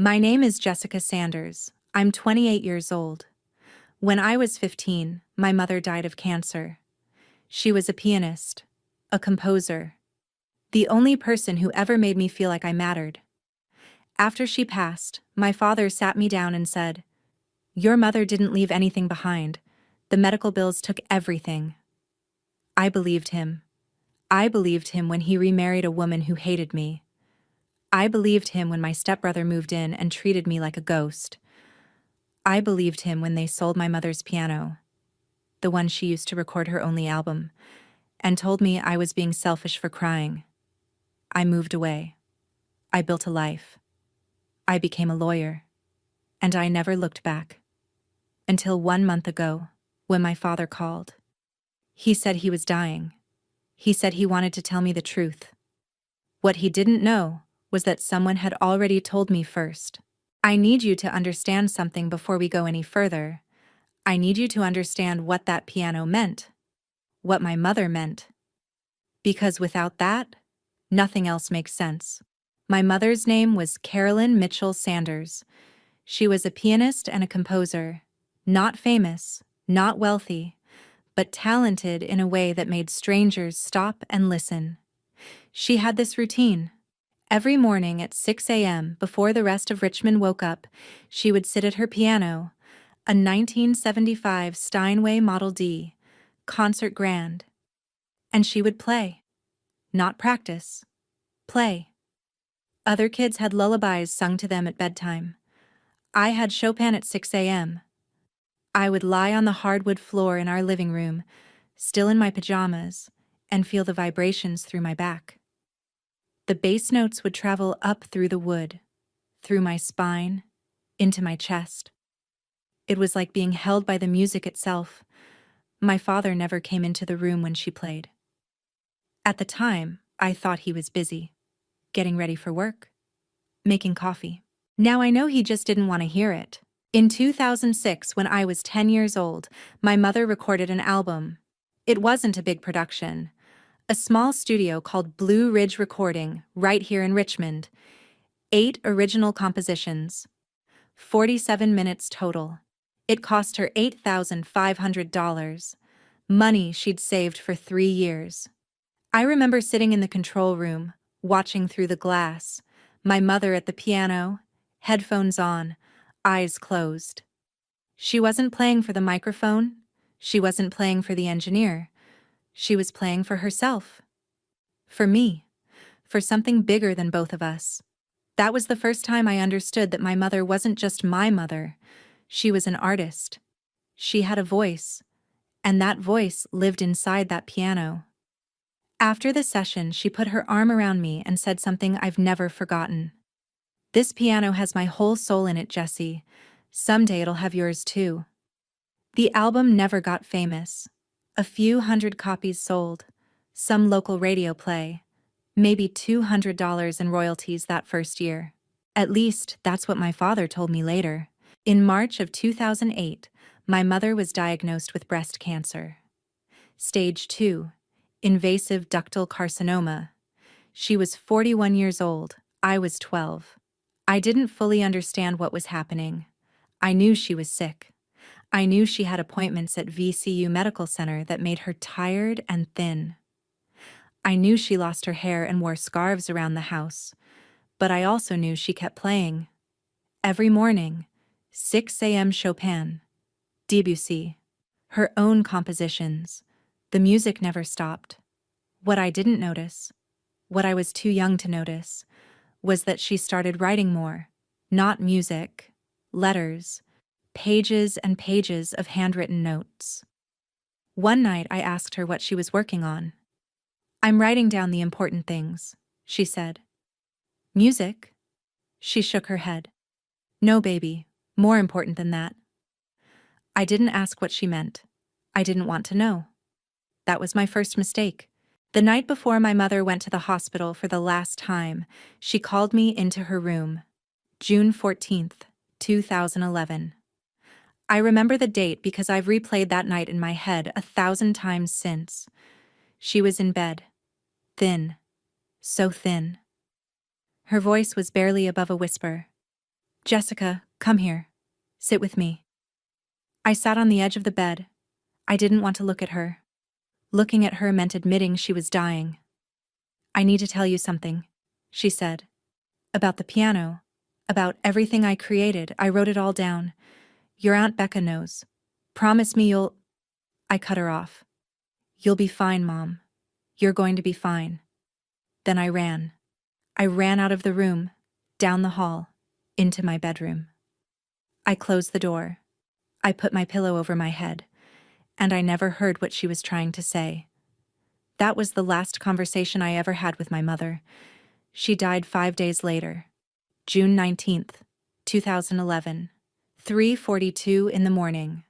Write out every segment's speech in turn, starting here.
My name is Jessica Sanders. I'm 28 years old. When I was 15, my mother died of cancer. She was a pianist, a composer, the only person who ever made me feel like I mattered. After she passed, my father sat me down and said, "Your mother didn't leave anything behind. The medical bills took everything." I believed him. I believed him when he remarried a woman who hated me. I believed him when my stepbrother moved in and treated me like a ghost. I believed him when they sold my mother's piano, the one she used to record her only album, and told me I was being selfish for crying. I moved away. I built a life. I became a lawyer. And I never looked back. Until 1 month ago, when my father called. He said he was dying. He said he wanted to tell me the truth. What he didn't know was that someone had already told me first. I need you to understand something before we go any further. I need you to understand what that piano meant. What my mother meant. Because without that, nothing else makes sense. My mother's name was Carolyn Mitchell Sanders. She was a pianist and a composer. Not famous, not wealthy, but talented in a way that made strangers stop and listen. She had this routine. Every morning at 6 a.m., before the rest of Richmond woke up, she would sit at her piano, a 1975 Steinway Model D, concert grand. And she would play. Not practice. Play. Other kids had lullabies sung to them at bedtime. I had Chopin at 6 a.m. I would lie on the hardwood floor in our living room, still in my pajamas, and feel the vibrations through my back. The bass notes would travel up through the wood, through my spine, into my chest. It was like being held by the music itself. My father never came into the room when she played. At the time, I thought he was busy, getting ready for work, making coffee. Now I know he just didn't want to hear it. In 2006, when I was 10 years old, my mother recorded an album. It wasn't a big production. A small studio called Blue Ridge Recording, right here in Richmond. 8 original compositions. 47 minutes total. It cost her $8,500. Money she'd saved for 3 years. I remember sitting in the control room, watching through the glass, my mother at the piano, headphones on, eyes closed. She wasn't playing for the microphone. She wasn't playing for the engineer. She was playing for herself. For me. For something bigger than both of us. That was the first time I understood that my mother wasn't just my mother. She was an artist. She had a voice. And that voice lived inside that piano. After the session, she put her arm around me and said something I've never forgotten. "This piano has my whole soul in it, Jessie. Someday it'll have yours too." The album never got famous. A few hundred copies sold, some local radio play, maybe $200 in royalties that first year. At least, that's what my father told me later. In March of 2008, my mother was diagnosed with breast cancer. Stage 2, invasive ductal carcinoma. She was 41 years old, I was 12. I didn't fully understand what was happening. I knew she was sick. I knew she had appointments at VCU Medical Center that made her tired and thin. I knew she lost her hair and wore scarves around the house, but I also knew she kept playing. Every morning, 6 a.m. Chopin, Debussy, her own compositions. The music never stopped. What I didn't notice, what I was too young to notice, was that she started writing more. Not music, letters, pages and pages of handwritten notes. One night I asked her what she was working on. "I'm writing down the important things," she said. "Music?" She shook her head. "No, baby, more important than that." I didn't ask what she meant. I didn't want to know. That was my first mistake. The night before my mother went to the hospital for the last time, she called me into her room. June 14th, 2011. I remember the date because I've replayed that night in my head 1,000 times since. She was in bed. Thin. So thin. Her voice was barely above a whisper. Jessica, come here. Sit with me. I sat on the edge of the bed. I didn't want to look at her. Looking at her meant admitting she was dying. I need to tell you something, she said. About the piano. About everything I created. I wrote it all down. Your Aunt Becca knows. Promise me you'll... I cut her off. You'll be fine, Mom. You're going to be fine. Then I ran. I ran out of the room, down the hall, into my bedroom. I closed the door. I put my pillow over my head, and I never heard what she was trying to say. That was the last conversation I ever had with my mother. She died 5 days later, June 19th, 2011, 3:42 in the morning.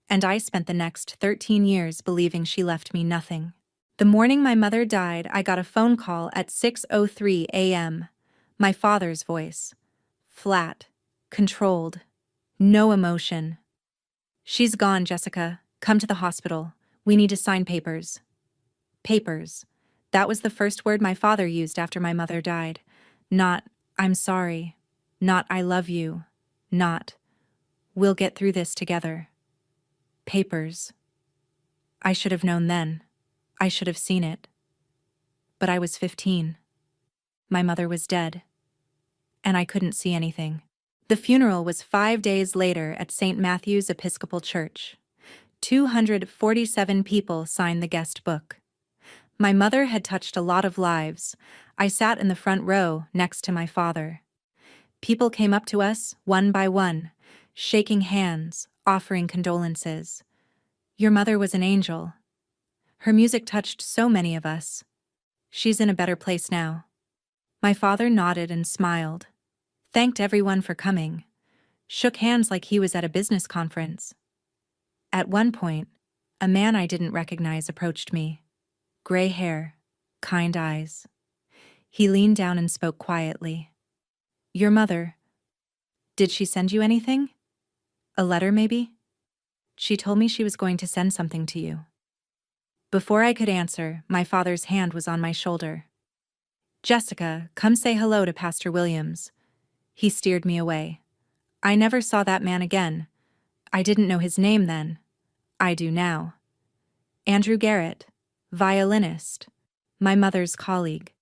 And I spent the next 13 years believing she left me nothing. The morning my mother died, I got a phone call at 6:03 a.m. My father's voice. Flat, controlled, no emotion. She's gone, Jessica. Come to the hospital. We need to sign papers. Papers. That was the first word my father used after my mother died. Not, I'm sorry. Not, I love you. Not, we'll get through this together. Papers. I should have known then. I should have seen it. But I was 15. My mother was dead. And I couldn't see anything. The funeral was 5 days later at St. Matthew's Episcopal Church. 247 people signed the guest book. My mother had touched a lot of lives. I sat in the front row next to my father. People came up to us, one by one, shaking hands, offering condolences. Your mother was an angel. Her music touched so many of us. She's in a better place now. My father nodded and smiled, thanked everyone for coming, shook hands like he was at a business conference. At one point, a man I didn't recognize approached me. Gray hair, kind eyes. He leaned down and spoke quietly. Your mother. Did she send you anything? A letter, maybe? She told me she was going to send something to you. Before I could answer, my father's hand was on my shoulder. Jessica, come say hello to Pastor Williams. He steered me away. I never saw that man again. I didn't know his name then. I do now. Andrew Garrett, violinist, my mother's colleague.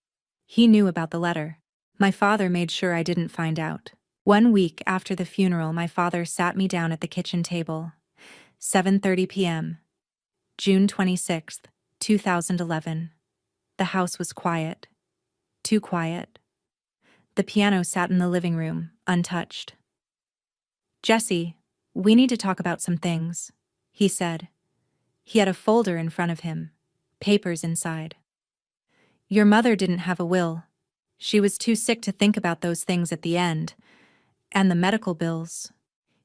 He knew about the letter. My father made sure I didn't find out. 1 week after the funeral, my father sat me down at the kitchen table. 7:30 p.m. June 26th, 2011. The house was quiet. Too quiet. The piano sat in the living room, untouched. Jesse, we need to talk about some things, he said. He had a folder in front of him, papers inside. Your mother didn't have a will. She was too sick to think about those things at the end. And the medical bills.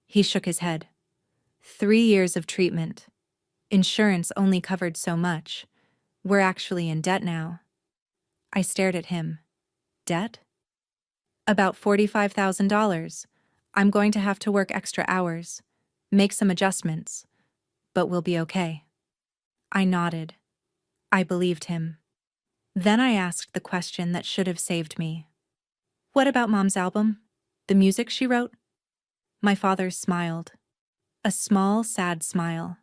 He shook his head. 3 years of treatment. Insurance only covered so much. We're actually in debt now. I stared at him. Debt? About $45,000. I'm going to have to work extra hours, make some adjustments, but we'll be okay. I nodded. I believed him. Then I asked the question that should have saved me. What about Mom's album? The music she wrote? My father smiled. A small, sad smile.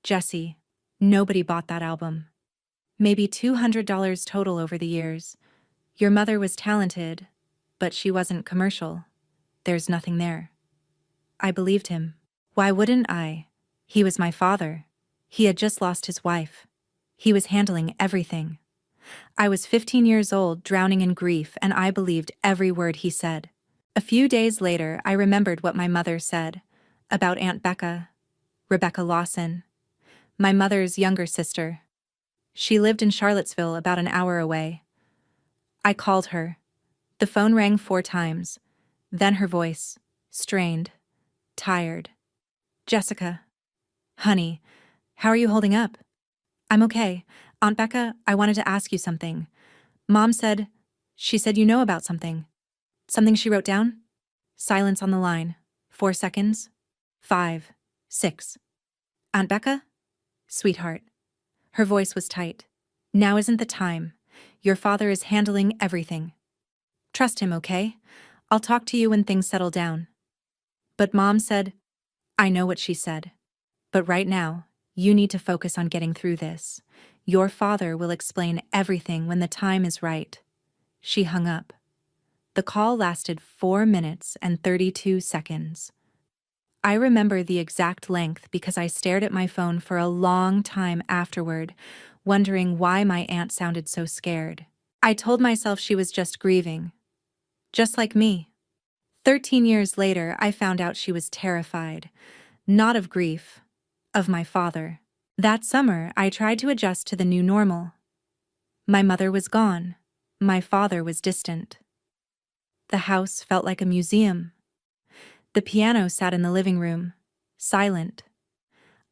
Jesse, nobody bought that album. Maybe $200 total over the years. Your mother was talented, but she wasn't commercial. There's nothing there. I believed him. Why wouldn't I? He was my father. He had just lost his wife. He was handling everything. I was 15 years old, drowning in grief, and I believed every word he said. A few days later, I remembered what my mother said about Aunt Becca, Rebecca Lawson, my mother's younger sister. She lived in Charlottesville, about an hour away. I called her. The phone rang 4 times. Then her voice, strained, tired. Jessica. Honey, how are you holding up? I'm okay. Aunt Becca, I wanted to ask you something. Mom said, she said you know about something. Something she wrote down? Silence on the line. 4 seconds. 5. 6. Aunt Becca? Sweetheart. Her voice was tight. Now isn't the time. Your father is handling everything. Trust him, okay? I'll talk to you when things settle down. But Mom said, I know what she said. But right now, you need to focus on getting through this. Your father will explain everything when the time is right. She hung up. The call lasted 4 minutes and 32 seconds. I remember the exact length because I stared at my phone for a long time afterward, wondering why my aunt sounded so scared. I told myself she was just grieving. Just like me. 13 years later, I found out she was terrified. Not of grief, of my father. That summer, I tried to adjust to the new normal. My mother was gone. My father was distant. The house felt like a museum. The piano sat in the living room, silent.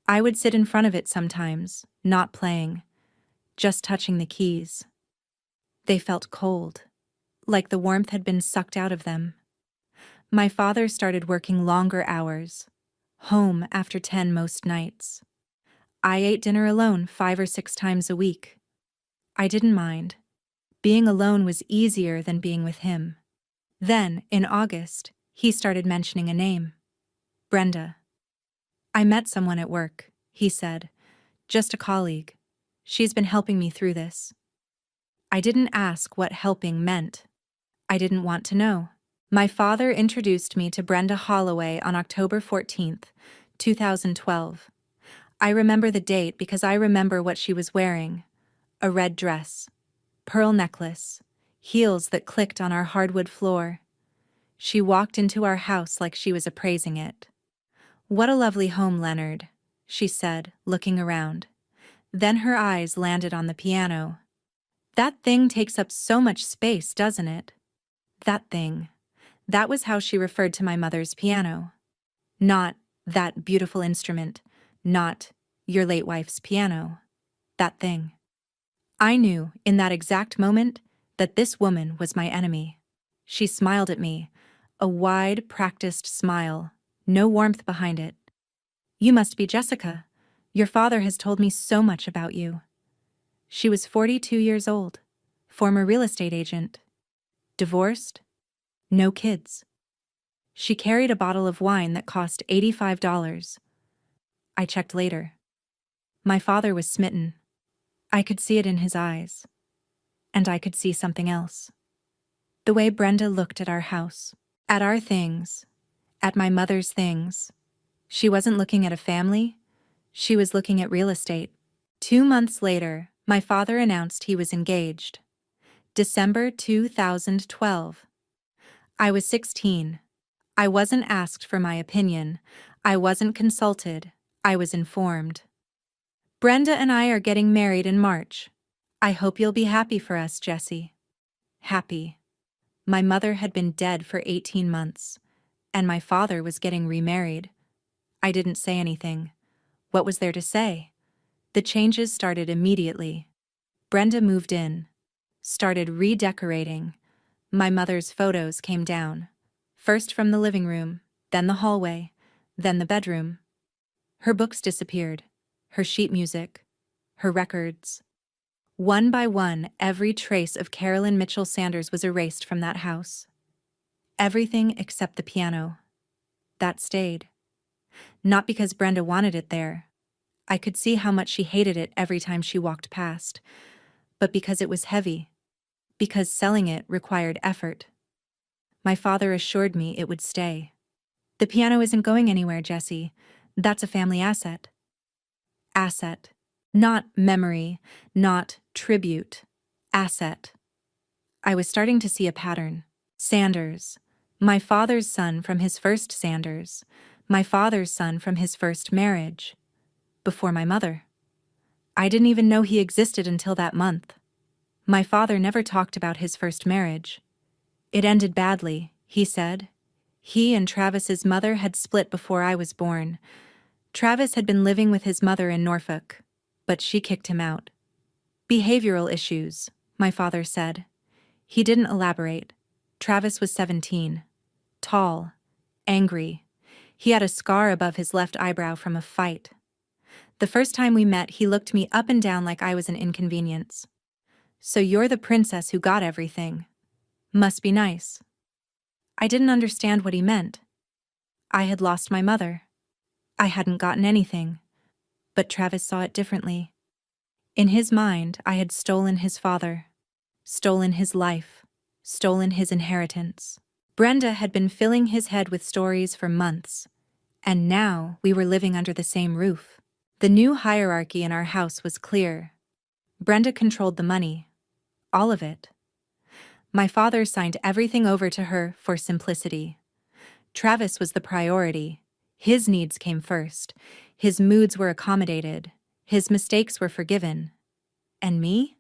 I would sit in front of it sometimes, not playing, just touching the keys. They felt cold, like the warmth had been sucked out of them. My father started working longer hours, home after 10 most nights. I ate dinner alone 5 or 6 times a week. I didn't mind. Being alone was easier than being with him. Then, in August, he started mentioning a name. Brenda. I met someone at work, he said. Just a colleague. She's been helping me through this. I didn't ask what helping meant. I didn't want to know. My father introduced me to Brenda Holloway on October 14th, 2012. I remember the date because I remember what she was wearing. A red dress, pearl necklace, heels that clicked on our hardwood floor. She walked into our house like she was appraising it. What a lovely home, Leonard, she said, looking around. Then her eyes landed on the piano. That thing takes up so much space, doesn't it? That thing. That was how she referred to my mother's piano. Not that beautiful instrument, not your late wife's piano. That thing. I knew, in that exact moment, that this woman was my enemy. She smiled at me, a wide, practiced smile, no warmth behind it. You must be Jessica. Your father has told me so much about you. She was 42 years old, former real estate agent. Divorced? No kids. She carried a bottle of wine that cost $85. I checked later. My father was smitten. I could see it in his eyes. And I could see something else. The way Brenda looked at our house, at our things, at my mother's things. She wasn't looking at a family. She was looking at real estate. 2 months later, my father announced he was engaged. December 2012. I was 16. I wasn't asked for my opinion. I wasn't consulted. I was informed. Brenda and I are getting married in March. I hope you'll be happy for us, Jessie. Happy. My mother had been dead for 18 months, and my father was getting remarried. I didn't say anything. What was there to say? The changes started immediately. Brenda moved in, started redecorating. My mother's photos came down. First from the living room, then the hallway, then the bedroom. Her books disappeared, her sheet music, her records. One by one, every trace of Carolyn Mitchell Sanders was erased from that house. Everything except the piano. That stayed. Not because Brenda wanted it there. I could see how much she hated it every time she walked past, but because it was heavy. Because selling it required effort. My father assured me it would stay. The piano isn't going anywhere, Jessie. That's a family asset. Asset. Not memory, not tribute. Asset. I was starting to see a pattern. Sanders. My father's son from his first Sanders. My father's son from his first marriage. Before my mother. I didn't even know he existed until that month. My father never talked about his first marriage. It ended badly, he said. He and Travis's mother had split before I was born. Travis had been living with his mother in Norfolk, but she kicked him out. Behavioral issues, my father said. He didn't elaborate. Travis was 17. Tall. Angry. He had a scar above his left eyebrow from a fight. The first time we met, he looked me up and down like I was an inconvenience. So you're the princess who got everything. Must be nice. I didn't understand what he meant. I had lost my mother. I hadn't gotten anything. But Travis saw it differently. In his mind, I had stolen his father, stolen his life, stolen his inheritance. Brenda had been filling his head with stories for months, and now we were living under the same roof. The new hierarchy in our house was clear. Brenda controlled the money, all of it. My father signed everything over to her for simplicity. Travis was the priority. His needs came first. His moods were accommodated. His mistakes were forgiven. And me?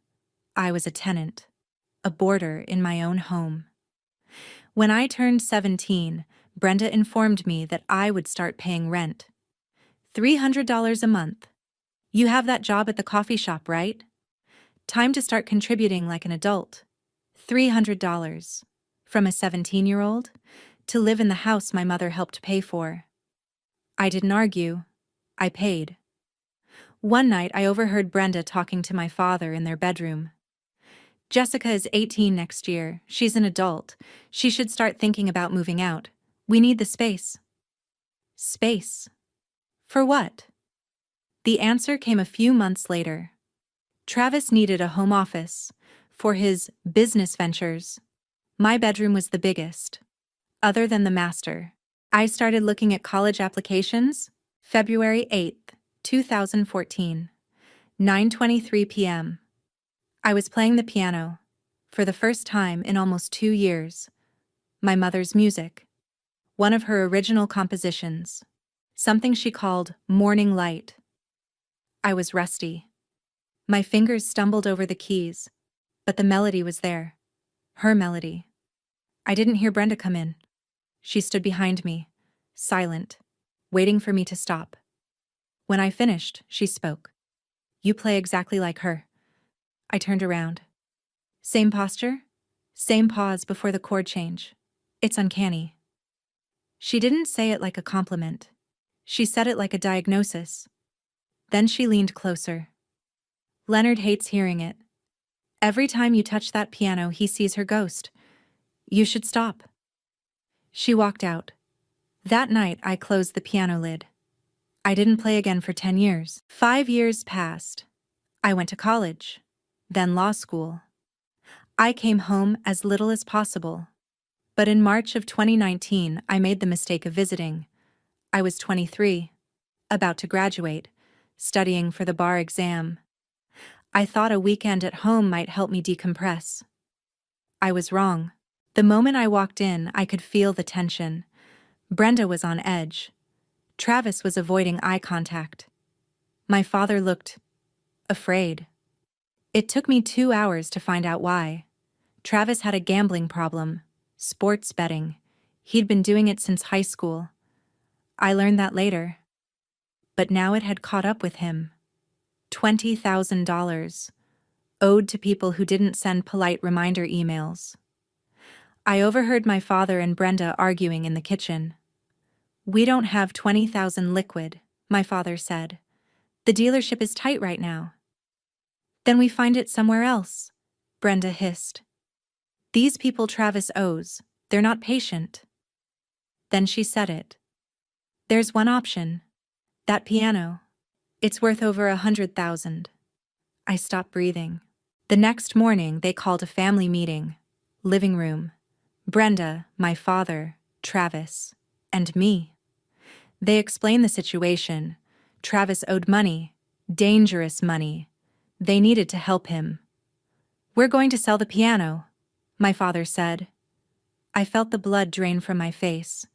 I was a tenant, a boarder in my own home. When I turned 17, Brenda informed me that I would start paying rent. $300 a month. You have that job at the coffee shop, right? Time to start contributing like an adult. $300. From a 17-year-old? To live in the house my mother helped pay for. I didn't argue. I paid. One night I overheard Brenda talking to my father in their bedroom. Jessica is 18 next year. She's an adult. She should start thinking about moving out. We need the space. Space. For what? The answer came a few months later. Travis needed a home office for his business ventures. My bedroom was the biggest. Other than the master. I started looking at college applications. February 8th, 2014. 9:23 p.m. I was playing the piano. For the first time in almost 2 years. My mother's music. One of her original compositions. Something she called Morning Light. I was rusty. My fingers stumbled over the keys. But the melody was there. Her melody. I didn't hear Brenda come in. She stood behind me, silent, waiting for me to stop. When I finished, she spoke. You play exactly like her. I turned around. Same posture? Same pause before the chord change. It's uncanny. She didn't say it like a compliment. She said it like a diagnosis. Then she leaned closer. Leonard hates hearing it. Every time you touch that piano, he sees her ghost. You should stop. She walked out. That night, I closed the piano lid. I didn't play again for 10 years. 5 years passed. I went to college, then law school. I came home as little as possible. But in March of 2019, I made the mistake of visiting. I was 23, about to graduate, studying for the bar exam. I thought a weekend at home might help me decompress. I was wrong. The moment I walked in, I could feel the tension. Brenda was on edge. Travis was avoiding eye contact. My father looked afraid. It took me 2 hours to find out why. Travis had a gambling problem, sports betting. He'd been doing it since high school. I learned that later. But now it had caught up with him. $20,000, owed to people who didn't send polite reminder emails. I overheard my father and Brenda arguing in the kitchen. We don't have 20,000 liquid, my father said. The dealership is tight right now. Then we find it somewhere else, Brenda hissed. These people Travis owes, they're not patient. Then she said it. There's one option. That piano. It's worth over 100,000. I stopped breathing. The next morning they called a family meeting. Living room. Brenda, my father, Travis, and me. They explained the situation. Travis owed money, dangerous money. They needed to help him. We're going to sell the piano, my father said. I felt the blood drain from my face.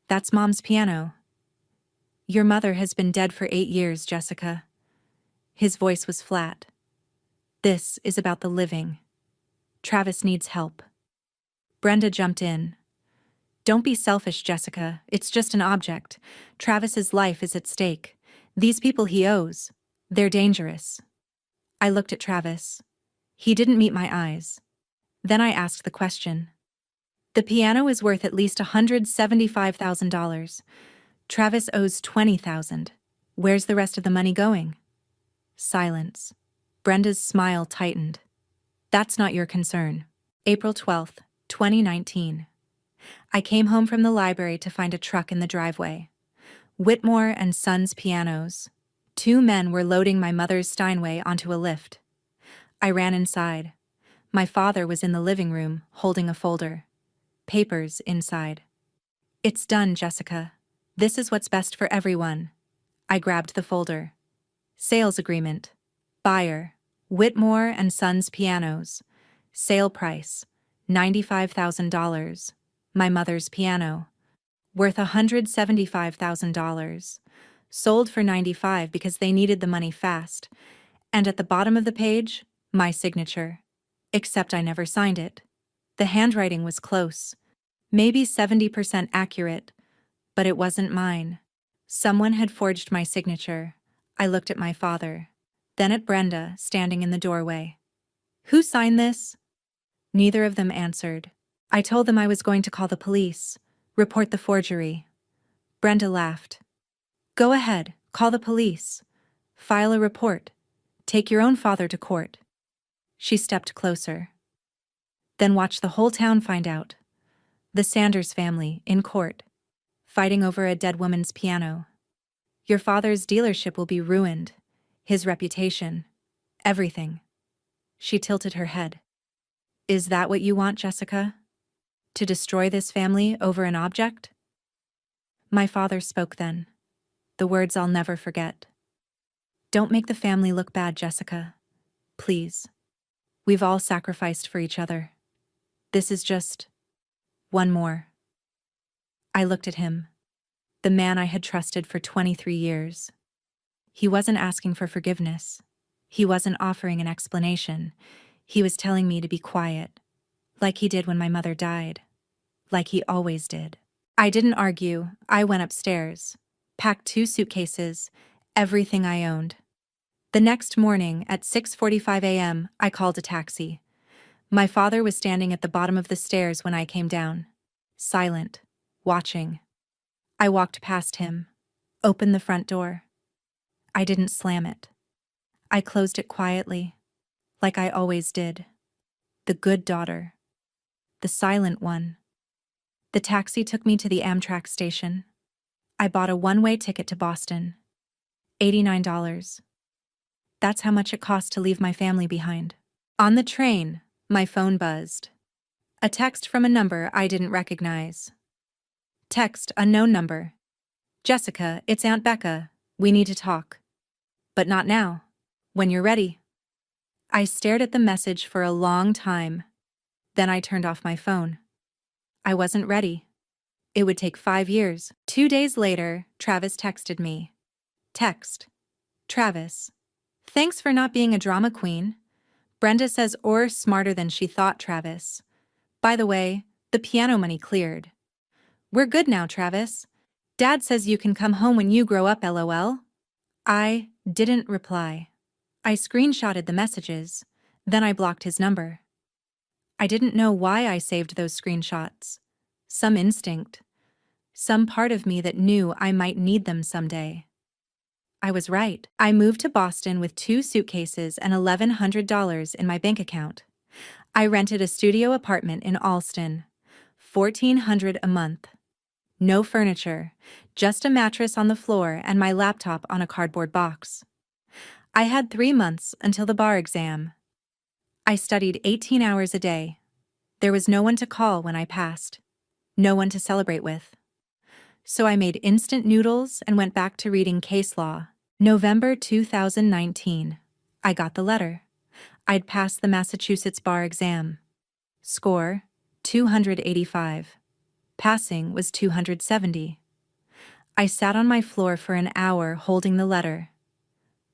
That's Mom's piano. Your mother has been dead for 8 years, Jessica. His voice was flat. This is about the living. Travis needs help. Brenda jumped in. Don't be selfish, Jessica. It's just an object. Travis's life is at stake. These people he owes, they're dangerous. I looked at Travis. He didn't meet my eyes. Then I asked the question. The piano is worth at least $175,000. Travis owes $20,000. Where's the rest of the money going? Silence. Brenda's smile tightened. That's not your concern. April 12th, 2019. I came home from the library to find a truck in the driveway. Whitmore and Sons pianos. Two men were loading my mother's Steinway onto a lift. I ran inside. My father was in the living room, holding a folder. Papers inside. "It's done, Jessica. This is what's best for everyone." I grabbed the folder. Sales agreement. Buyer, Whitmore and Sons pianos. Sale price, $95,000. My mother's piano. Worth $175,000. Sold for $95,000 because they needed the money fast. And at the bottom of the page, my signature. Except I never signed it. The handwriting was close. Maybe 70% accurate, but it wasn't mine. Someone had forged my signature. I looked at my father, then at Brenda, standing in the doorway. "Who signed this?" Neither of them answered. I told them I was going to call the police, report the forgery. Brenda laughed. "Go ahead, call the police. File a report. Take your own father to court." She stepped closer. "Then watch the whole town find out. The Sanders family, in court, fighting over a dead woman's piano. Your father's dealership will be ruined, his reputation, everything." She tilted her head. "Is that what you want, Jessica? To destroy this family over an object?" My father spoke then, the words I'll never forget. "Don't make the family look bad, Jessica. Please. We've all sacrificed for each other. This is just one more." I looked at him, the man I had trusted for 23 years. He wasn't asking for forgiveness. He wasn't offering an explanation. He was telling me to be quiet, like he did when my mother died, like he always did. I didn't argue. I went upstairs, packed 2 suitcases, everything I owned. The next morning, at 6:45 a.m., I called a taxi. My father was standing at the bottom of the stairs when I came down, silent, watching. I walked past him, opened the front door. I didn't slam it. I closed it quietly, like I always did. The good daughter. The silent one. The taxi took me to the Amtrak station. I bought a one-way ticket to Boston. $89. That's how much it cost to leave my family behind. On the train, my phone buzzed. A text from a number I didn't recognize. Text, unknown number. "Jessica, it's Aunt Becca. We need to talk. But not now. When you're ready." I stared at the message for a long time. Then I turned off my phone. I wasn't ready. It would take 5 years. 2 days later, Travis texted me. Text. "Travis. Thanks for not being a drama queen. Brenda says you're smarter than she thought, Travis. By the way, the piano money cleared. We're good now, Travis. Dad says you can come home when you grow up, LOL." I didn't reply. I screenshotted the messages, then I blocked his number. I didn't know why I saved those screenshots. Some instinct. Some part of me that knew I might need them someday. I was right. I moved to Boston with 2 suitcases and $1,100 in my bank account. I rented a studio apartment in Allston. $1,400 a month. No furniture, just a mattress on the floor and my laptop on a cardboard box. I had 3 months until the bar exam. I studied 18 hours a day. There was no one to call when I passed. No one to celebrate with. So I made instant noodles and went back to reading case law. November 2019. I got the letter. I'd passed the Massachusetts bar exam. Score, 285. Passing was 270. I sat on my floor for an hour holding the letter.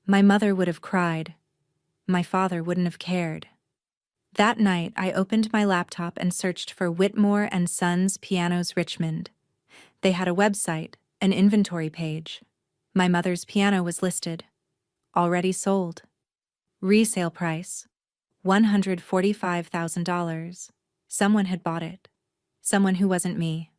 My mother would have cried. My father wouldn't have cared. That night, I opened my laptop and searched for Whitmore and Sons Pianos Richmond. They had a website, an inventory page. My mother's piano was listed. Already sold. Resale price, $145,000. Someone had bought it. Someone who wasn't me.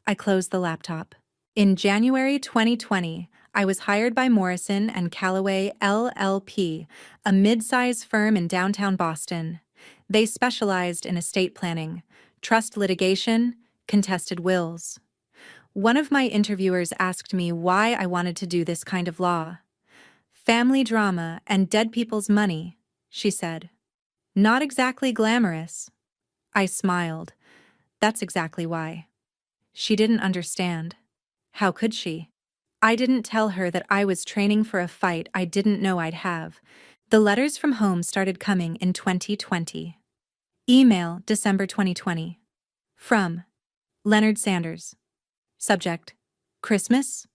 I closed the laptop. In January 2020, I was hired by Morrison and Callaway LLP, a mid-size firm in downtown Boston. They specialized in estate planning, trust litigation, Contested wills. One of my interviewers asked me why I wanted to do this kind of law. Family drama and dead people's money, she said. Not exactly glamorous. I smiled. That's exactly why. She didn't understand. How could she? I didn't tell her that I was training for a fight I didn't know I'd have. The letters from home started coming in 2020. Email, December 2020. From Leonard Sanders. Subject: Christmas?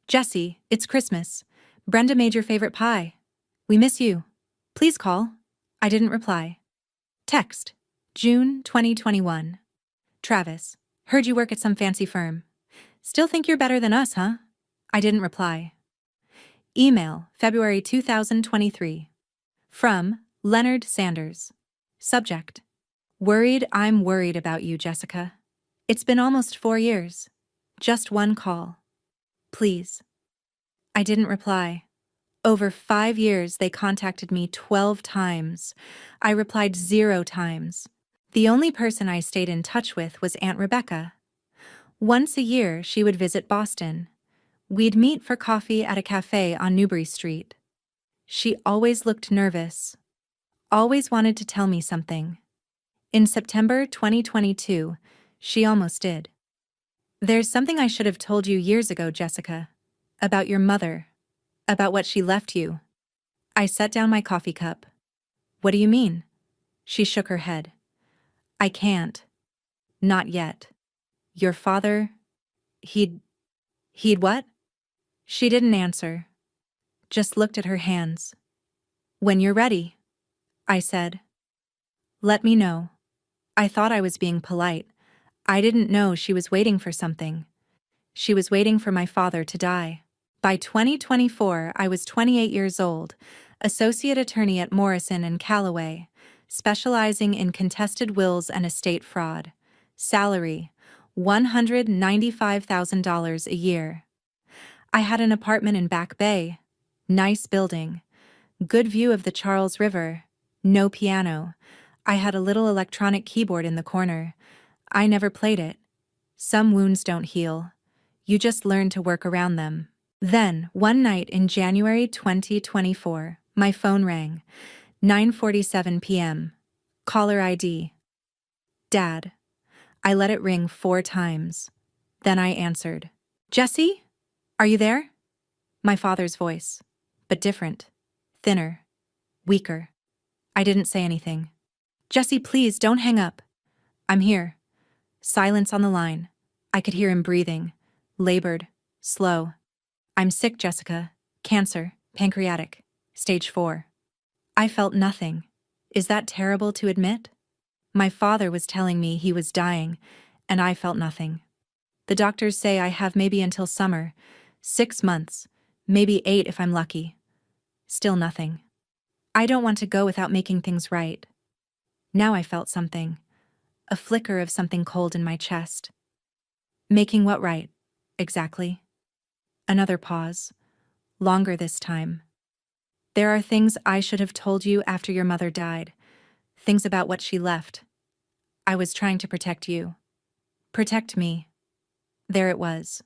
Jesse, it's Christmas. Brenda made your favorite pie. We miss you. Please call. I didn't reply. Text: June 2021. Travis, heard you work at some fancy firm. Still think you're better than us, huh? I didn't reply. Email, February 2023. From Leonard Sanders. Subject: Worried I'm worried about you, Jessica. It's been almost 4 years. Just one call. Please. I didn't reply. Over 5 years, they contacted me 12 times. I replied 0 times. The only person I stayed in touch with was Aunt Rebecca. Once a year, she would visit Boston. We'd meet for coffee at a cafe on Newbury Street. She always looked nervous. Always wanted to tell me something. In September 2022, she almost did. There's something I should have told you years ago, Jessica. About your mother. About what she left you. I set down my coffee cup. What do you mean? She shook her head. I can't. Not yet. Your father, he'd what? She didn't answer. Just looked at her hands. When you're ready, I said. Let me know. I thought I was being polite. I didn't know she was waiting for something. She was waiting for my father to die. By 2024, I was 28 years old, associate attorney at Morrison and Callaway, specializing in contested wills and estate fraud. Salary, $195,000 a year. I had an apartment in Back Bay. Nice building. Good view of the Charles River. No piano. I had a little electronic keyboard in the corner. I never played it. Some wounds don't heal. You just learn to work around them. Then, one night in January 2024, my phone rang. 9:47 p.m. Caller ID. Dad. I let it ring 4 times. Then I answered. Jesse? Are you there? My father's voice. But different. Thinner. Weaker. I didn't say anything. Jesse, please don't hang up. I'm here. Silence on the line. I could hear him breathing. Labored. Slow. I'm sick, Jessica. Cancer. Pancreatic. Stage 4. I felt nothing. Is that terrible to admit? My father was telling me he was dying, and I felt nothing. The doctors say I have maybe until summer. 6 months. Maybe 8 if I'm lucky. Still nothing. I don't want to go without making things right. Now I felt something. A flicker of something cold in my chest. Making what right? Exactly. Another pause. Longer this time. There are things I should have told you after your mother died. Things about what she left. I was trying to protect you. Protect me. There it was.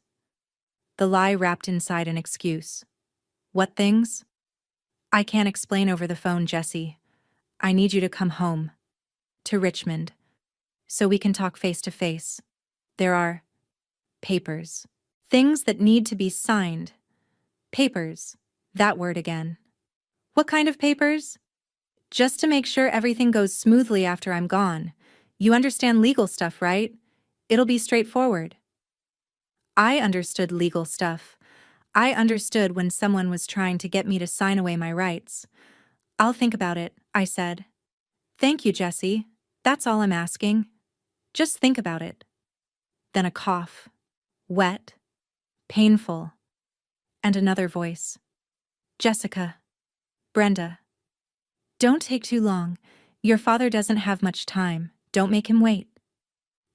The lie wrapped inside an excuse. What things? I can't explain over the phone, Jesse. I need you to come home. To Richmond. So we can talk face to face. There are papers. Things that need to be signed. Papers. That word again. What kind of papers? Just to make sure everything goes smoothly after I'm gone. You understand legal stuff, right? It'll be straightforward. I understood legal stuff. I understood when someone was trying to get me to sign away my rights. I'll think about it, I said. Thank you, Jesse. That's all I'm asking. Just think about it. Then a cough. Wet. Painful. And another voice. Jessica. Brenda. Don't take too long. Your father doesn't have much time. Don't make him wait.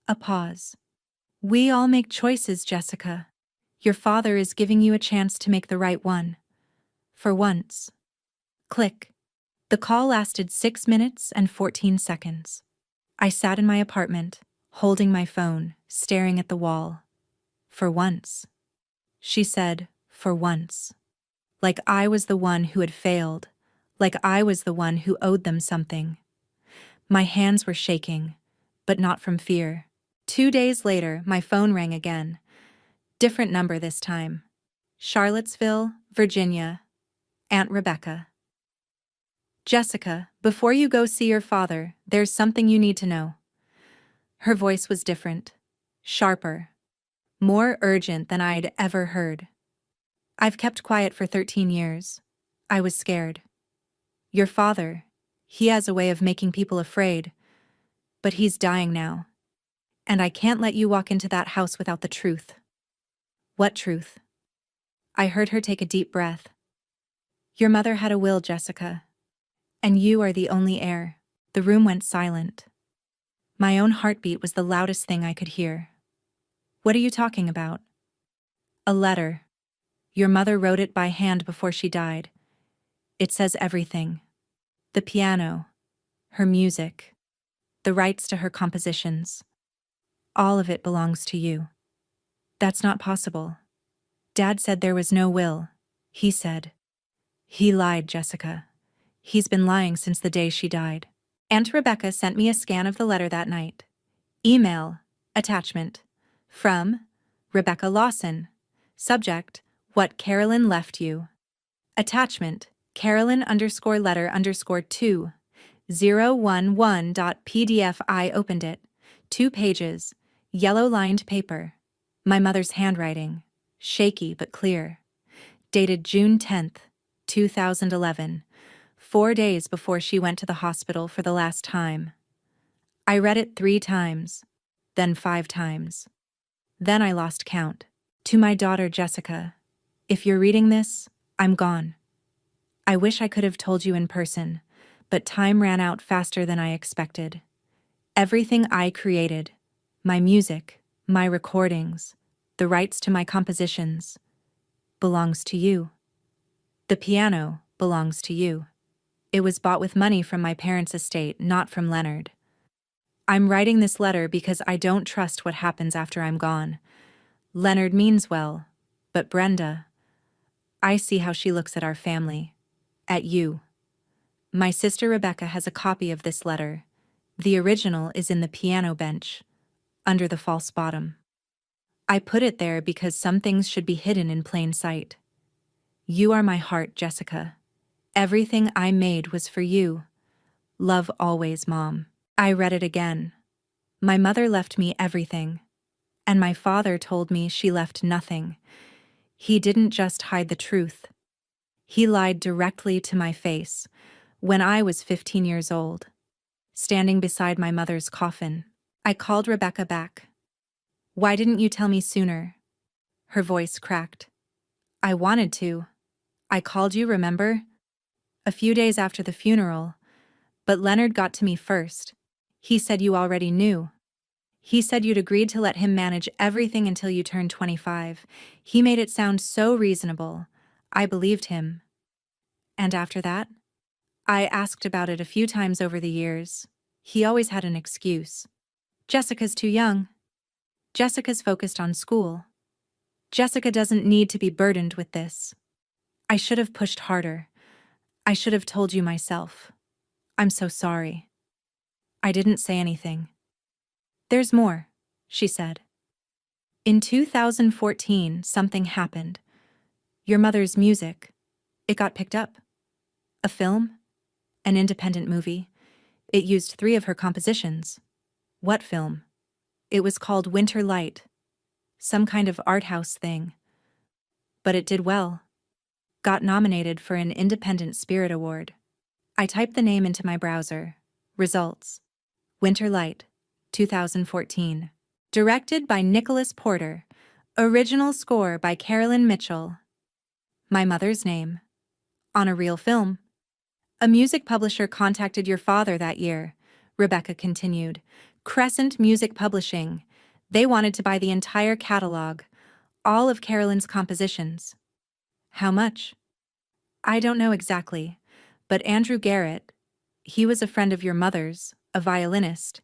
A pause. We all make choices, Jessica. Your father is giving you a chance to make the right one. For once. Click. The call lasted 6 minutes and 14 seconds. I sat in my apartment, holding my phone, staring at the wall. For once. She said, for once. Like I was the one who had failed, like I was the one who owed them something. My hands were shaking, but not from fear. 2 days later, my phone rang again. Different number this time. Charlottesville, Virginia. Aunt Rebecca. Jessica, before you go see your father, there's something you need to know. Her voice was different, sharper, more urgent than I'd ever heard. I've kept quiet for 13 years. I was scared. Your father, he has a way of making people afraid, but he's dying now. And I can't let you walk into that house without the truth. What truth? I heard her take a deep breath. Your mother had a will, Jessica. And you are the only heir. The room went silent. My own heartbeat was the loudest thing I could hear. What are you talking about? A letter. Your mother wrote it by hand before she died. It says everything. The piano, her music, the rights to her compositions. All of it belongs to you. That's not possible. Dad said there was no will. He said. He lied, Jessica. He's been lying since the day she died. Aunt Rebecca sent me a scan of the letter that night. Email. Attachment. From Rebecca Lawson. Subject, what Carolyn left you. Attachment, Carolyn_letter_2, 011.pdf. I opened it. 2 pages. Yellow-lined paper. My mother's handwriting. Shaky but clear. Dated June 10th, 2011. 4 days before she went to the hospital for the last time. I read it 3 times. Then 5 times. Then I lost count. To my daughter Jessica, if you're reading this, I'm gone. I wish I could have told you in person, but time ran out faster than I expected. Everything I created, my music, my recordings, the rights to my compositions, belongs to you. The piano belongs to you. It was bought with money from my parents' estate, not from Leonard. I'm writing this letter because I don't trust what happens after I'm gone. Leonard means well, but Brenda, I see how she looks at our family, at you. My sister Rebecca has a copy of this letter. The original is in the piano bench, under the false bottom. I put it there because some things should be hidden in plain sight. You are my heart, Jessica. Everything I made was for you. Love always, Mom. I read it again. My mother left me everything. And my father told me she left nothing. He didn't just hide the truth. He lied directly to my face when I was 15 years old, standing beside my mother's coffin. I called Rebecca back. Why didn't you tell me sooner? Her voice cracked. I wanted to. I called you, remember? A few days after the funeral, but Leonard got to me first. He said you already knew. He said you'd agreed to let him manage everything until you turned 25. He made it sound so reasonable. I believed him. And after that? I asked about it a few times over the years. He always had an excuse. Jessica's too young. Jessica's focused on school. Jessica doesn't need to be burdened with this. I should have pushed harder. I should have told you myself. I'm so sorry. I didn't say anything. There's more, she said. In 2014, something happened. Your mother's music. It got picked up. A film? An independent movie. It used 3 of her compositions. What film? It was called Winter Light. Some kind of art house thing. But it did well. Got nominated for an Independent Spirit Award. I typed the name into my browser. Results. Winter Light, 2014. Directed by Nicholas Porter. Original score by Carolyn Mitchell. My mother's name. On a real film. A music publisher contacted your father that year, Rebecca continued. Crescent Music Publishing. They wanted to buy the entire catalog, all of Carolyn's compositions. How much? I don't know exactly, but Andrew Garrett, he was a friend of your mother's, a violinist.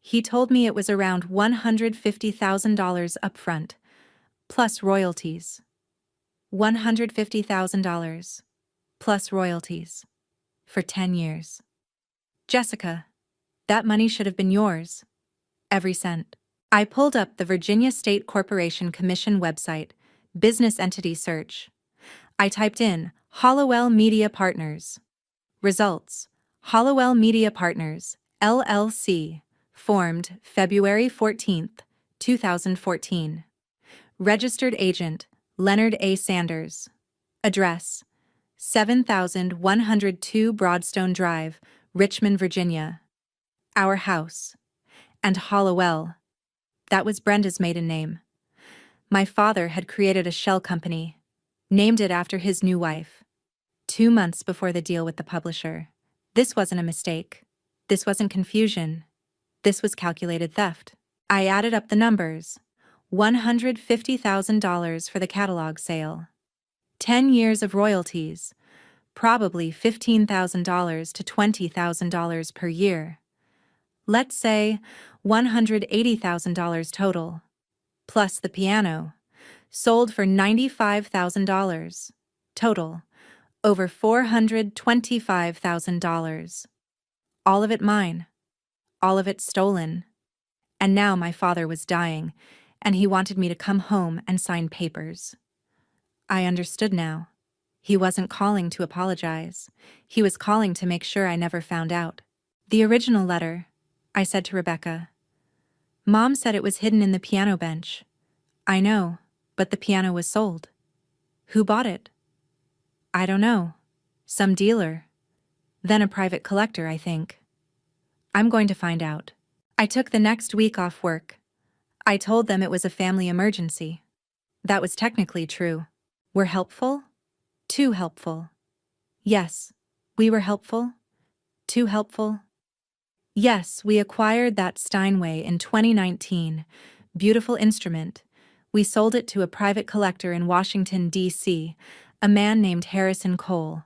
He told me it was around $150,000 upfront, plus royalties. $150,000, plus royalties. For 10 years. Jessica, that money should have been yours. Every cent. I pulled up the Virginia State Corporation Commission website, business entity search. I typed in Hollowell Media Partners. Results: Hollowell Media Partners, LLC, formed February 14, 2014. Registered agent, Leonard A. Sanders. Address: 7102 Broadstone Drive, Richmond, Virginia. Our house. And Hollowell. That was Brenda's maiden name. My father had created a shell company, named it after his new wife. 2 months before the deal with the publisher. This wasn't a mistake. This wasn't confusion. This was calculated theft. I added up the numbers. $150,000 for the catalog sale. 10 years of royalties. Probably $15,000 to $20,000 per year. Let's say $180,000 total. Plus the piano. Sold for $95,000. Total. Over $425,000. All of it mine. All of it stolen. And now my father was dying, and he wanted me to come home and sign papers. I understood now. He wasn't calling to apologize. He was calling to make sure I never found out. The original letter, I said to Rebecca. Mom said it was hidden in the piano bench. I know, but the piano was sold. Who bought it? I don't know. Some dealer. Then a private collector, I think. I'm going to find out. I took the next week off work. I told them it was a family emergency. That was technically true. We're helpful? Too helpful. Yes, we were helpful. Too helpful. Yes, we acquired that Steinway in 2019. Beautiful instrument. We sold it to a private collector in Washington, D.C., a man named Harrison Cole.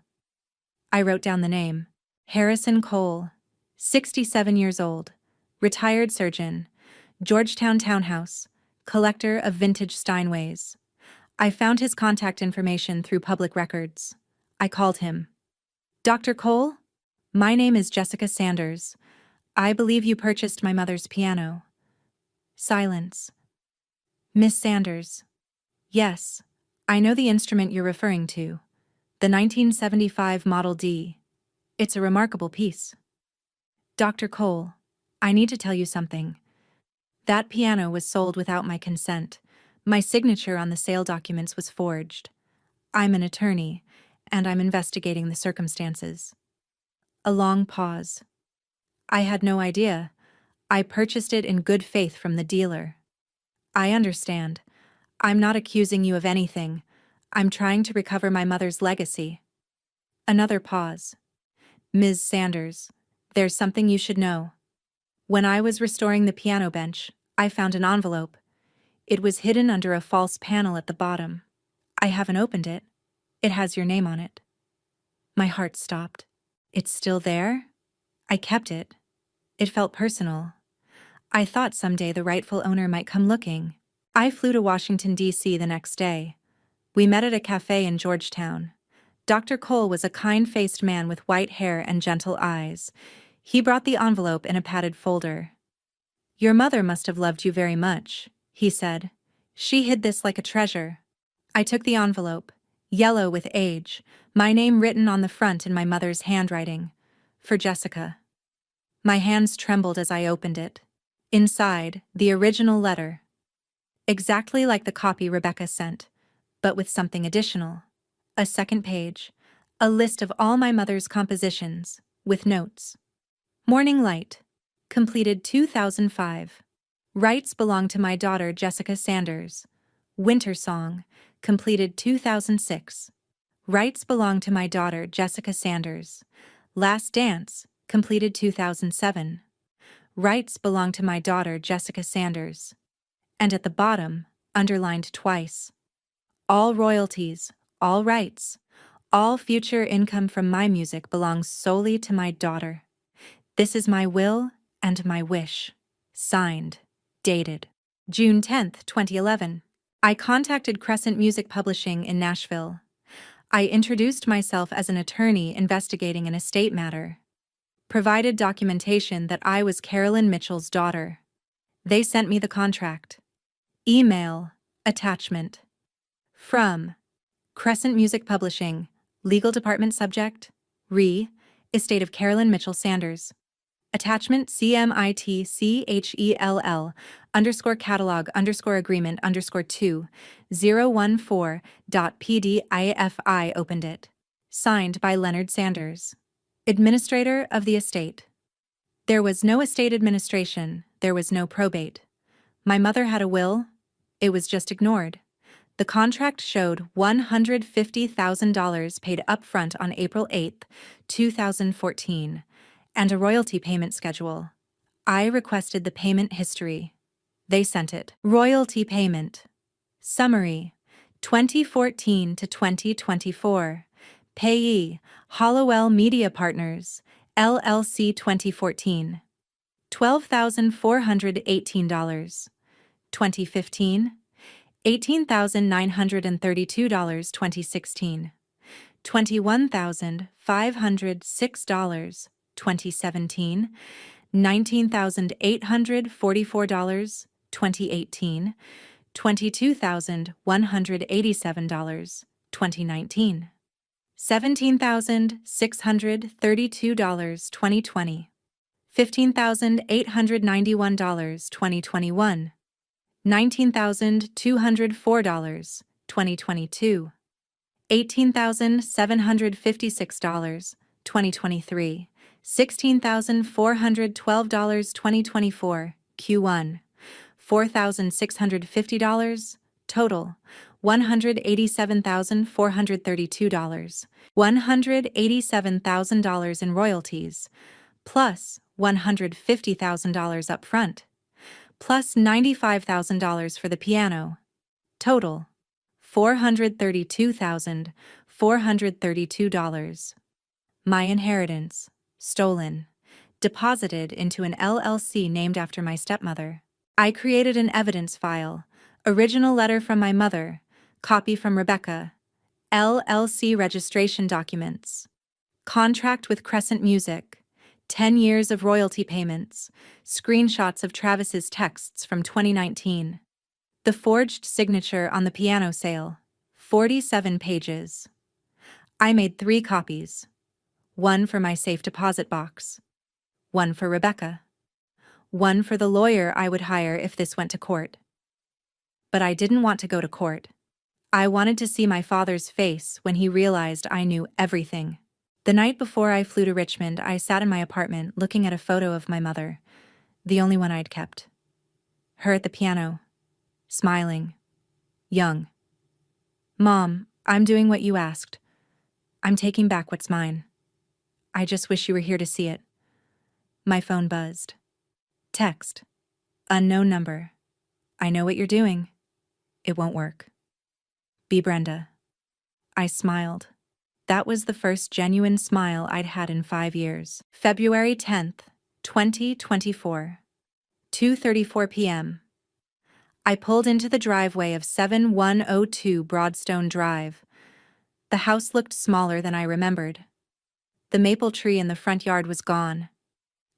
I wrote down the name. Harrison Cole, 67 years old, retired surgeon, Georgetown Townhouse, collector of vintage Steinways. I found his contact information through public records. I called him. Dr. Cole? My name is Jessica Sanders. I believe you purchased my mother's piano. Silence. Miss Sanders. Yes, I know the instrument you're referring to. The 1975 Model D. It's a remarkable piece. Dr. Cole, I need to tell you something. That piano was sold without my consent. My signature on the sale documents was forged. I'm an attorney, and I'm investigating the circumstances. A long pause. I had no idea. I purchased it in good faith from the dealer. I understand. I'm not accusing you of anything. I'm trying to recover my mother's legacy. Another pause. Ms. Sanders, there's something you should know. When I was restoring the piano bench, I found an envelope. It was hidden under a false panel at the bottom. I haven't opened it. It has your name on it. My heart stopped. It's still there? I kept it. It felt personal. I thought someday the rightful owner might come looking. I flew to Washington, D.C. the next day. We met at a cafe in Georgetown. Dr. Cole was a kind-faced man with white hair and gentle eyes. He brought the envelope in a padded folder. Your mother must have loved you very much, he said. She hid this like a treasure. I took the envelope, yellow with age, my name written on the front in my mother's handwriting. For Jessica. My hands trembled as I opened it. Inside, the original letter. Exactly like the copy Rebecca sent, but with something additional. A second page. A list of all my mother's compositions, with notes. Morning Light. Completed 2005. Rights belong to my daughter Jessica Sanders. Winter Song. Completed 2006. Rights belong to my daughter Jessica Sanders. Last Dance. Completed 2007. Rights belong to my daughter Jessica Sanders. And at the bottom, underlined twice. All royalties, all rights, all future income from my music belongs solely to my daughter. This is my will and my wish. Signed. Dated. June 10th, 2011. I contacted Crescent Music Publishing in Nashville. I introduced myself as an attorney investigating an estate matter. Provided documentation that I was Carolyn Mitchell's daughter. They sent me the contract. Email. Attachment. From Crescent Music Publishing, Legal Department Subject, Re, Estate of Carolyn Mitchell Sanders. Attachment CMITCHELL _catalog _agreement _2 014.pdifi opened it. Signed by Leonard Sanders, Administrator of the estate. There was no estate administration, there was no probate. My mother had a will, it was just ignored. The contract showed $150,000 paid upfront on April 8, 2014, and a royalty payment schedule. I requested the payment history. They sent it. Royalty payment. Summary: 2014 to 2024. Payee: Hollowell Media Partners, LLC 2014. $12,418. 2015. $18,932. 2016. $21,506. 2017. $19,844. 2018. $22,187. 2019. $17,632. 2020. $15,891. 2021. $19,204. 2022. $18,756. 2023. $16,412. 2024. Q1. $4,650. Total. $187,432. $187,000 in royalties, plus $150,000 up front, plus $95,000 for the piano. Total. $432,432. My inheritance. Stolen. Deposited into an LLC named after my stepmother. I created an evidence file. Original letter from my mother. Copy from Rebecca. LLC registration documents. Contract with Crescent Music. 10 years of royalty payments. Screenshots of Travis's texts from 2019. The forged signature on the piano sale. 47 pages. I made 3 copies. One for my safe deposit box. One for Rebecca. One for the lawyer I would hire if this went to court. But I didn't want to go to court. I wanted to see my father's face when he realized I knew everything. The night before I flew to Richmond, I sat in my apartment looking at a photo of my mother, the only one I'd kept. Her at the piano, smiling, young. Mom, I'm doing what you asked. I'm taking back what's mine. I just wish you were here to see it. My phone buzzed. Text. Unknown number. I know what you're doing. It won't work. Be Brenda. I smiled. That was the first genuine smile I'd had in 5 years. February 10th, 2024. 2:34 p.m. I pulled into the driveway of 7102 Broadstone Drive. The house looked smaller than I remembered. The maple tree in the front yard was gone.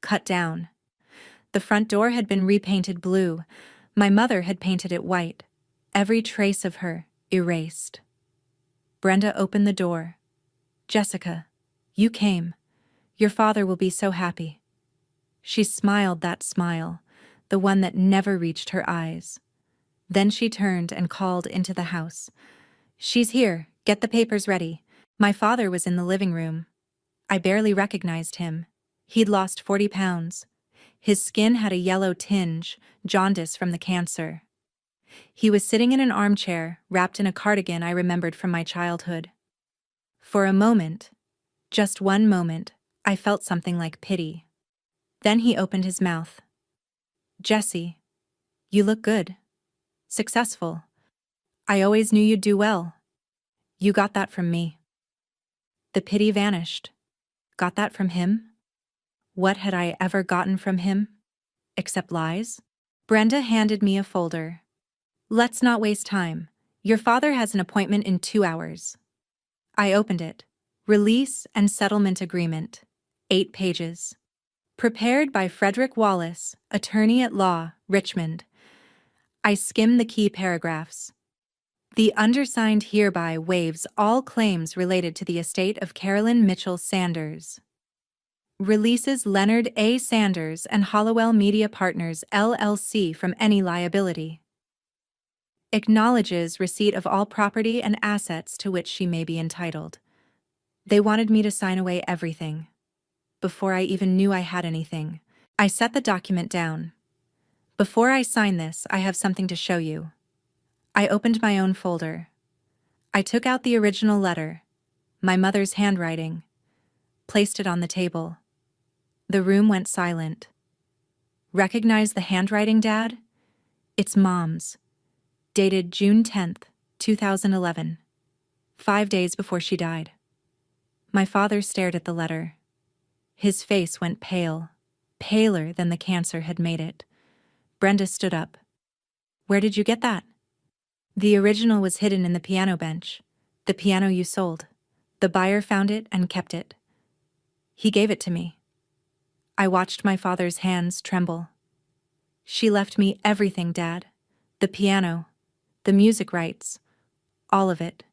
Cut down. The front door had been repainted blue. My mother had painted it white. Every trace of her erased. Brenda opened the door. Jessica, you came. Your father will be so happy. She smiled that smile, the one that never reached her eyes. Then she turned and called into the house. She's here, get the papers ready. My father was in the living room. I barely recognized him. He'd lost 40 pounds. His skin had a yellow tinge, jaundice from the cancer. He was sitting in an armchair, wrapped in a cardigan I remembered from my childhood. For a moment, just one moment, I felt something like pity. Then he opened his mouth. Jessie, you look good. Successful. I always knew you'd do well. You got that from me. The pity vanished. Got that from him? What had I ever gotten from him? except lies? Brenda handed me a folder. Let's not waste time. Your father has an appointment in 2 hours. I opened it. Release and settlement agreement. 8 pages. Prepared by Frederick Wallace, attorney at law, Richmond. I skimmed the key paragraphs. The undersigned hereby waives all claims related to the estate of Carolyn Mitchell Sanders. Releases Leonard A. Sanders and Hollowell Media Partners, LLC from any liability. Acknowledges receipt of all property and assets to which she may be entitled. They wanted me to sign away everything. Before I even knew I had anything, I set the document down. Before I sign this, I have something to show you. I opened my own folder. I took out the original letter, my mother's handwriting, placed it on the table. The room went silent. Recognize the handwriting, Dad? It's Mom's. Dated June 10th, 2011. 5 days before she died. My father stared at the letter. His face went pale, paler than the cancer had made it. Brenda stood up. Where did you get that? The original was hidden in the piano bench, the piano you sold. The buyer found it and kept it. He gave it to me. I watched my father's hands tremble. She left me everything, Dad. The piano, the music rights, all of it.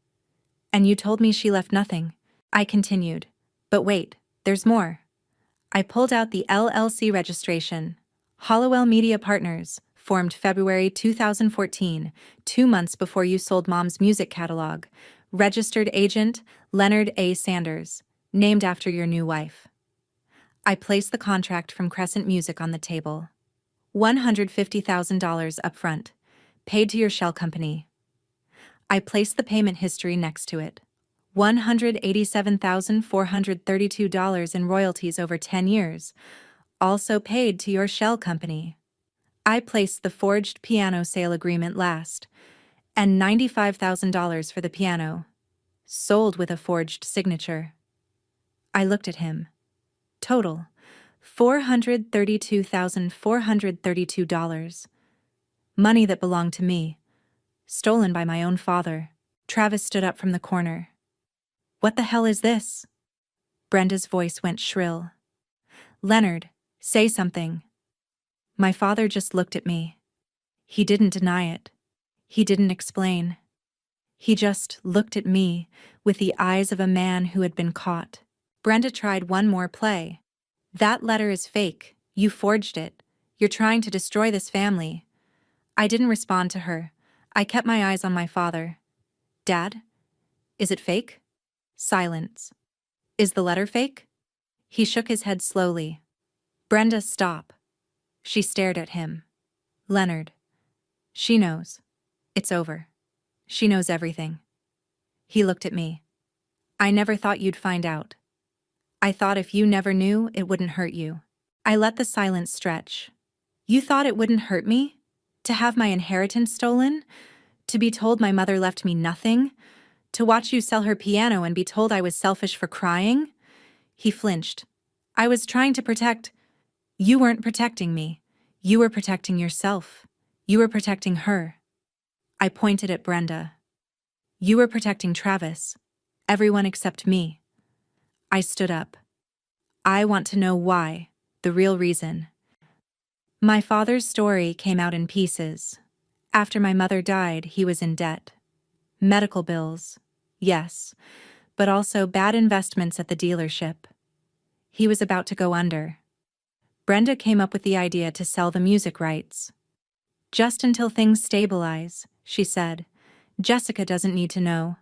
And you told me she left nothing. I continued. But wait, there's more. I pulled out the LLC registration. Hollowell Media Partners, formed February 2014, 2 months before you sold Mom's music catalog. Registered agent, Leonard A. Sanders, named after your new wife. I placed the contract from Crescent Music on the table. $150,000 upfront, paid to your shell company. I placed the payment history next to it. $187,432 in royalties over 10 years, also paid to your shell company. I placed the forged piano sale agreement last, and $95,000 for the piano, sold with a forged signature. I looked at him. Total, $432,432. Money that belonged to me, stolen by my own father. Travis stood up from the corner. What the hell is this? Brenda's voice went shrill. Leonard, say something. My father just looked at me. He didn't deny it. He didn't explain. He just looked at me with the eyes of a man who had been caught. Brenda tried one more play. That letter is fake. You forged it. You're trying to destroy this family. I didn't respond to her. I kept my eyes on my father. Dad? Is it fake? Silence. Is the letter fake? He shook his head slowly. Brenda, stop. She stared at him. Leonard. She knows. It's over. She knows everything. He looked at me. I never thought you'd find out. I thought if you never knew, it wouldn't hurt you. I let the silence stretch. You thought it wouldn't hurt me? To have my inheritance stolen? To be told my mother left me nothing? To watch you sell her piano and be told I was selfish for crying? He flinched. I was trying to protect. You weren't protecting me. You were protecting yourself. You were protecting her. I pointed at Brenda. You were protecting Travis. Everyone except me. I stood up. I want to know why, the real reason. My father's story came out in pieces. After my mother died, he was in debt. Medical bills, yes, but also bad investments at the dealership. He was about to go under. Brenda came up with the idea to sell the music rights. Just until things stabilize, she said. Jessica doesn't need to know.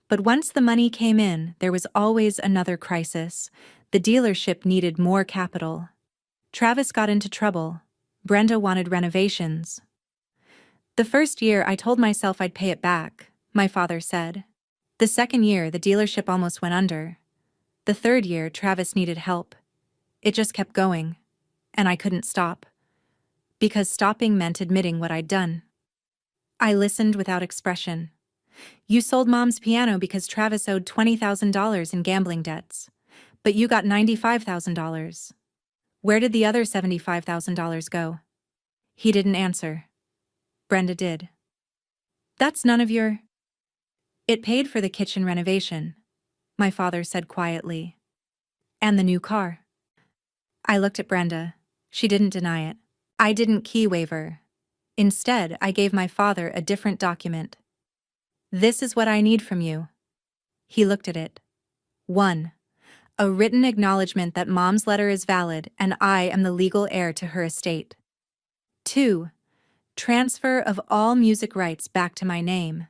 But once the money came in, there was always another crisis. The dealership needed more capital. Travis got into trouble. Brenda wanted renovations. The first year I told myself I'd pay it back, my father said. The second year the dealership almost went under. The third year Travis needed help. It just kept going, and I couldn't stop. Because stopping meant admitting what I'd done. I listened without expression. You sold Mom's piano because Travis owed $20,000 in gambling debts, but you got $95,000. Where did the other $75,000 go? He didn't answer. Brenda did. That's none of your... It paid for the kitchen renovation, my father said quietly. And the new car. I looked at Brenda. She didn't deny it. I didn't key waver. Instead, I gave my father a different document. This is what I need from you. He looked at it. 1. A written acknowledgement that Mom's letter is valid and I am the legal heir to her estate. 2. Transfer of all music rights back to my name.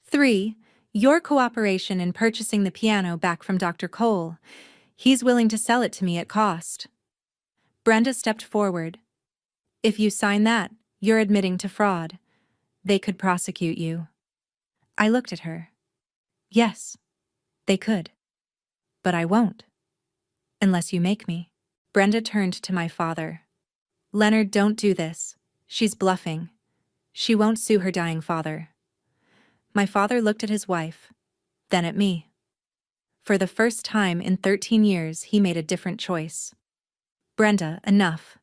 3. Your cooperation in purchasing the piano back from Dr. Cole. He's willing to sell it to me at cost. Brenda stepped forward. If you sign that, you're admitting to fraud. They could prosecute you. I looked at her. Yes, they could. But I won't. Unless you make me. Brenda turned to my father. Leonard, don't do this. She's bluffing. She won't sue her dying father. My father looked at his wife, then at me. For the first time in 13 years, he made a different choice. Brenda, enough.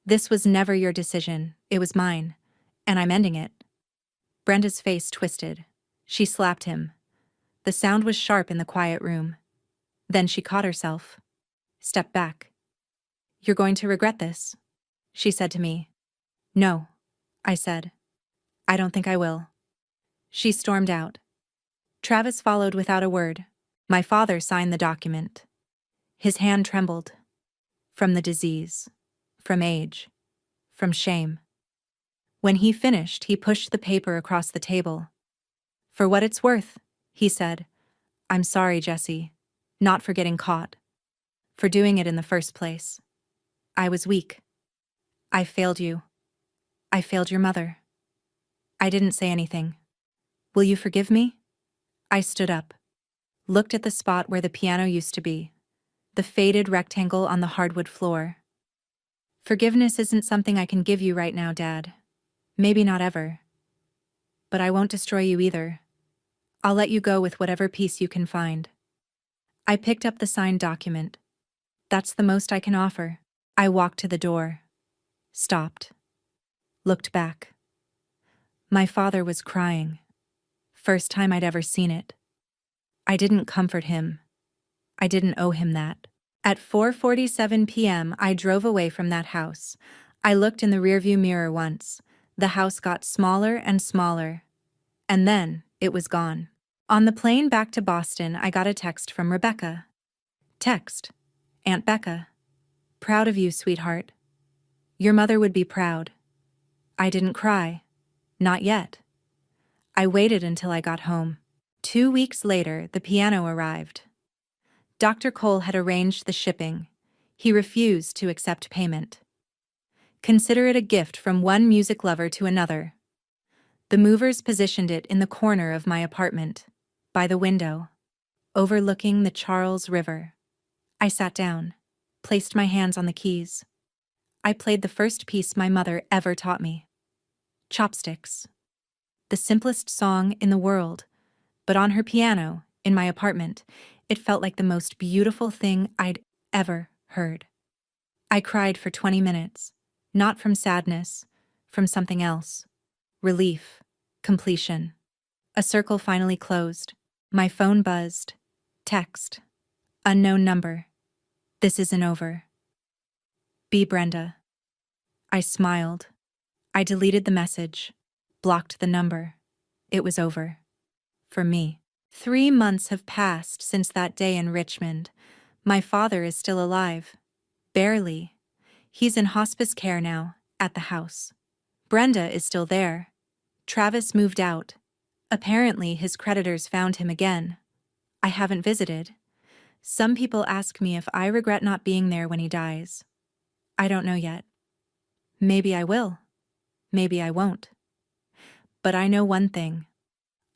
This was never your decision, it was mine, and I'm ending it. Brenda's face twisted. She slapped him. The sound was sharp in the quiet room. Then she caught herself. Step back. You're going to regret this, she said to me. No, I said. I don't think I will. She stormed out. Travis followed without a word. My father signed the document. His hand trembled. From the disease, from age, from shame. When he finished, he pushed the paper across the table. For what it's worth, he said, I'm sorry, Jesse, not for getting caught, for doing it in the first place. I was weak. I failed you. I failed your mother. I didn't say anything. Will you forgive me? I stood up, looked at the spot where the piano used to be, the faded rectangle on the hardwood floor. Forgiveness isn't something I can give you right now, Dad. Maybe not ever. But I won't destroy you either. I'll let you go with whatever peace you can find. I picked up the signed document. That's the most I can offer. I walked to the door. Stopped. Looked back. My father was crying. First time I'd ever seen it. I didn't comfort him. I didn't owe him that. At 4:47 p.m., I drove away from that house. I looked in the rearview mirror once. The house got smaller and smaller. And then, it was gone. On the plane back to Boston, I got a text from Rebecca. Text. Aunt Becca. Proud of you, sweetheart. Your mother would be proud. I didn't cry. Not yet. I waited until I got home. 2 weeks later, the piano arrived. Dr. Cole had arranged the shipping. He refused to accept payment. Consider it a gift from one music lover to another. The movers positioned it in the corner of my apartment, by the window, overlooking the Charles River. I sat down, placed my hands on the keys. I played the first piece my mother ever taught me. Chopsticks. The simplest song in the world, but on her piano, in my apartment, it felt like the most beautiful thing I'd ever heard. I cried for 20 minutes, not from sadness, from something else. Relief. Completion. A circle finally closed. My phone buzzed. Text. Unknown number. This isn't over. Be Brenda. I smiled. I deleted the message, blocked the number. It was over. For me. 3 months have passed since that day in Richmond. My father is still alive. Barely. He's in hospice care now, at the house. Brenda is still there. Travis moved out. Apparently, his creditors found him again. I haven't visited. Some people ask me if I regret not being there when he dies. I don't know yet. Maybe I will. Maybe I won't. But I know one thing.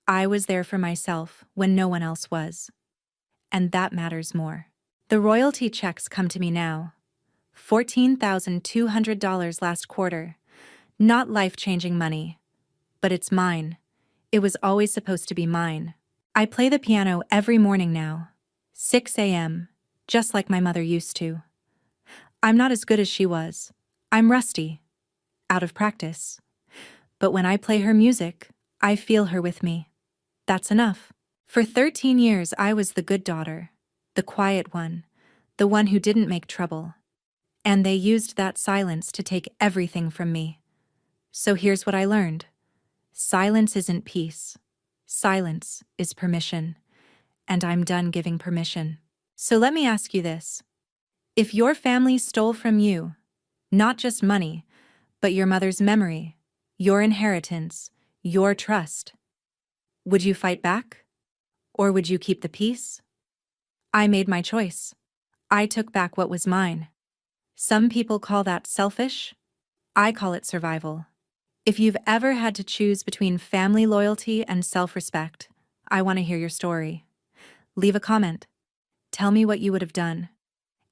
I was there for myself when no one else was. And that matters more. The royalty checks come to me now. $14,200 last quarter. Not life-changing money. But it's mine. It was always supposed to be mine. I play the piano every morning now. 6 a.m., just like my mother used to. I'm not as good as she was. I'm rusty, out of practice. But when I play her music, I feel her with me. That's enough. For 13 years, I was the good daughter, the quiet one, the one who didn't make trouble. And they used that silence to take everything from me. So here's what I learned. Silence isn't peace. Silence is permission. And I'm done giving permission. So let me ask you this. If your family stole from you, not just money, but your mother's memory, your inheritance, your trust, would you fight back? Or would you keep the peace? I made my choice. I took back what was mine. Some people call that selfish. I call it survival. If you've ever had to choose between family loyalty and self-respect, I want to hear your story. Leave a comment. Tell me what you would have done.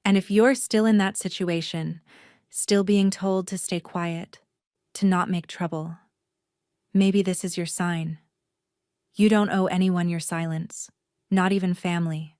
And if you're still in that situation, still being told to stay quiet, to not make trouble, maybe this is your sign. You don't owe anyone your silence, not even family.